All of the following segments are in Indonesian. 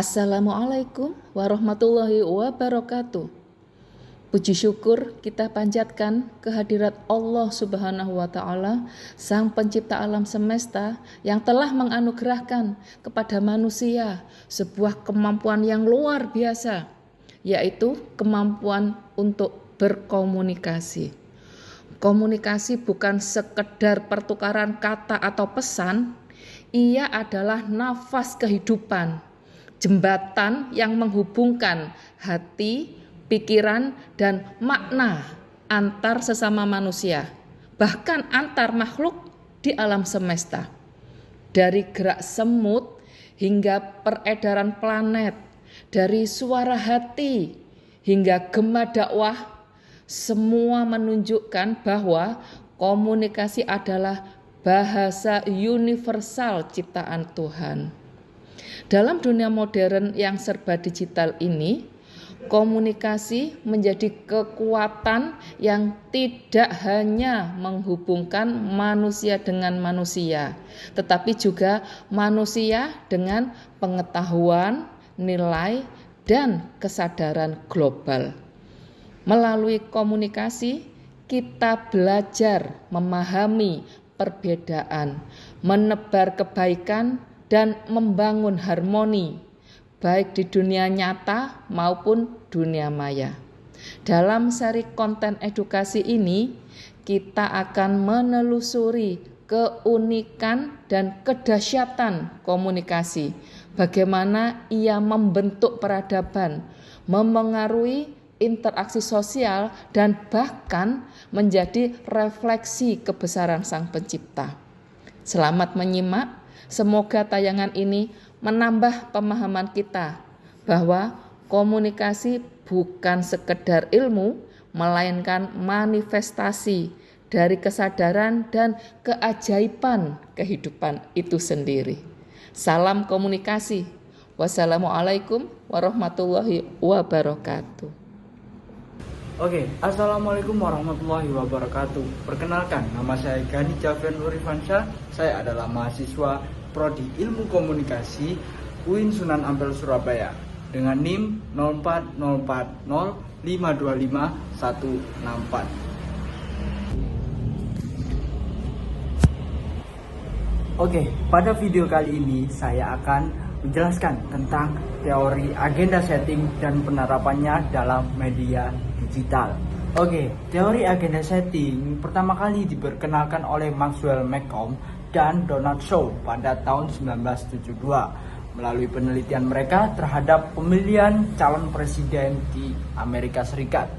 Assalamualaikum warahmatullahi wabarakatuh. Puji syukur kita panjatkan kehadirat Allah Subhanahu wa Ta'ala, Sang Pencipta alam semesta, yang telah menganugerahkan kepada manusia sebuah kemampuan yang luar biasa, yaitu kemampuan untuk berkomunikasi. Komunikasi bukan sekedar pertukaran kata atau pesan, ia adalah nafas kehidupan, jembatan yang menghubungkan hati, pikiran, dan makna antar sesama manusia, bahkan antar makhluk di alam semesta. Dari gerak semut hingga peredaran planet, dari suara hati hingga gema dakwah, semua menunjukkan bahwa komunikasi adalah bahasa universal ciptaan Tuhan. Dalam dunia modern yang serba digital ini, komunikasi menjadi kekuatan yang tidak hanya menghubungkan manusia dengan manusia, tetapi juga manusia dengan pengetahuan, nilai, dan kesadaran global. Melalui komunikasi, kita belajar memahami perbedaan, menebar kebaikan, dan membangun harmoni, baik di dunia nyata maupun dunia maya. Dalam seri konten edukasi ini, kita akan menelusuri keunikan dan kedahsyatan komunikasi, bagaimana ia membentuk peradaban, memengaruhi interaksi sosial, dan bahkan menjadi refleksi kebesaran Sang Pencipta. Selamat menyimak. Semoga tayangan ini menambah pemahaman kita bahwa komunikasi bukan sekedar ilmu, melainkan manifestasi dari kesadaran dan keajaiban kehidupan itu sendiri. Salam komunikasi. Wassalamualaikum warahmatullahi wabarakatuh. Oke, Assalamualaikum warahmatullahi wabarakatuh. Perkenalkan, nama saya Gani Javian Urifansyah. Saya adalah mahasiswa Prodi Ilmu Komunikasi UIN Sunan Ampel Surabaya dengan NIM 04054052514. Oke, pada video kali ini saya akan menjelaskan tentang teori agenda setting dan penerapannya dalam media digital. Oke, teori agenda setting pertama kali diperkenalkan oleh Maxwell Malcolm dan Donald Shaw pada tahun 1972 melalui penelitian mereka terhadap pemilihan calon presiden di Amerika Serikat.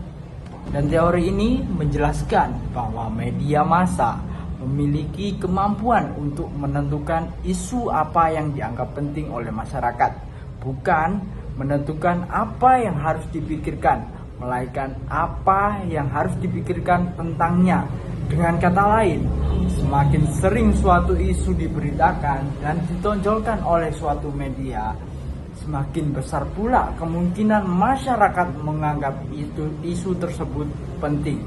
Dan teori ini menjelaskan bahwa media massa memiliki kemampuan untuk menentukan isu apa yang dianggap penting oleh masyarakat, bukan menentukan apa yang harus dipikirkan, melainkan apa yang harus dipikirkan tentangnya. Dengan kata lain, semakin sering suatu isu diberitakan dan ditonjolkan oleh suatu media, semakin besar pula kemungkinan masyarakat menganggap isu tersebut penting.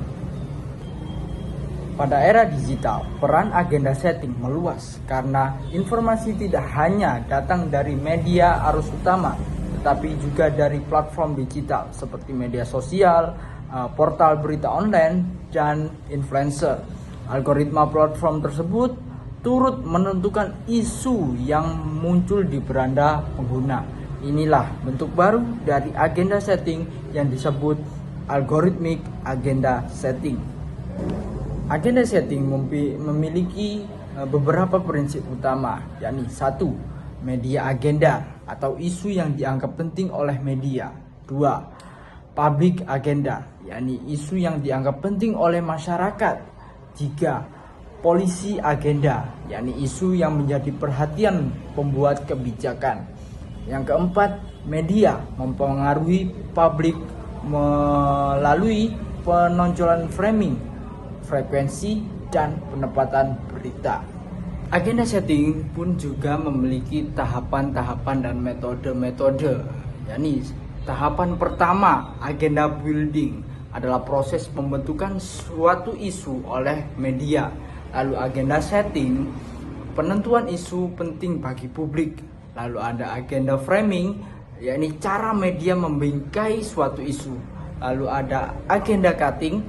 Pada era digital, peran agenda setting meluas karena informasi tidak hanya datang dari media arus utama, tetapi juga dari platform digital seperti media sosial, portal berita online, dan influencer. Algoritma platform tersebut turut menentukan isu yang muncul di beranda pengguna. Inilah bentuk baru dari agenda setting yang disebut algorithmic agenda setting. Agenda setting memiliki beberapa prinsip utama, yakni 1. Media agenda atau isu yang dianggap penting oleh media. 2. Public agenda, yakni isu yang dianggap penting oleh masyarakat. 3. Policy agenda, yakni isu yang menjadi perhatian pembuat kebijakan. Yang keempat, media mempengaruhi publik melalui penonjolan framing, frekuensi, dan penempatan berita. Agenda setting pun juga memiliki tahapan-tahapan dan metode-metode, yakni tahapan pertama, agenda building, adalah proses pembentukan suatu isu oleh media. Lalu agenda setting, penentuan isu penting bagi publik. Lalu ada agenda framing, yakni cara media membingkai suatu isu. Lalu ada agenda cutting,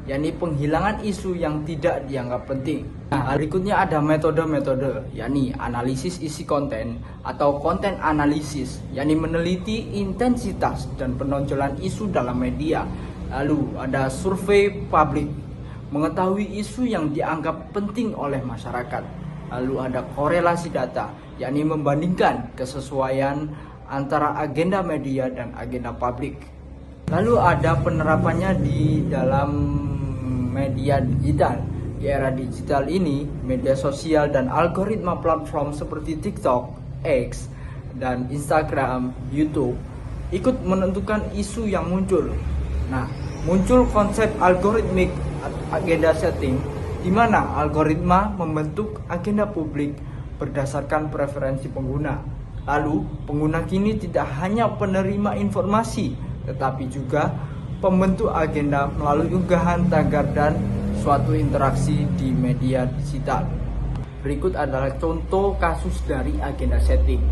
yakni penghilangan isu yang tidak dianggap penting. Nah, berikutnya ada metode-metode, yakni analisis isi konten atau konten analisis, yakni meneliti intensitas dan penonjolan isu dalam media. Lalu ada survei publik, mengetahui isu yang dianggap penting oleh masyarakat. Lalu ada korelasi data, yakni membandingkan kesesuaian antara agenda media dan agenda publik. Lalu ada penerapannya di dalam media digital. Di era digital ini, media sosial dan algoritma platform seperti TikTok, X, dan Instagram, YouTube ikut menentukan isu yang muncul. Nah, muncul konsep algoritmik agenda setting, di mana algoritma membentuk agenda publik berdasarkan preferensi pengguna. Lalu, pengguna kini tidak hanya penerima informasi, tetapi juga pembentuk agenda melalui unggahan, tagar, dan suatu interaksi di media digital. Berikut adalah contoh kasus dari agenda setting.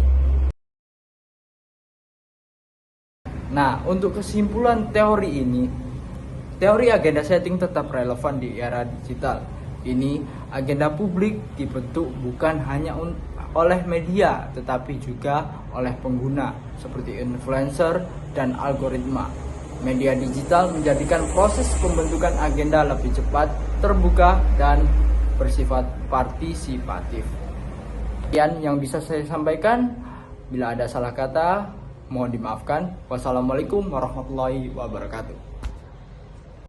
Nah, untuk kesimpulan teori ini, teori agenda setting tetap relevan di era digital. Ini agenda publik dibentuk bukan hanya oleh media, tetapi juga oleh pengguna seperti influencer dan algoritma. Media digital menjadikan proses pembentukan agenda lebih cepat, terbuka, dan bersifat partisipatif. Sekian yang bisa saya sampaikan. Bila ada salah kata, mohon dimaafkan. Wassalamualaikum warahmatullahi wabarakatuh.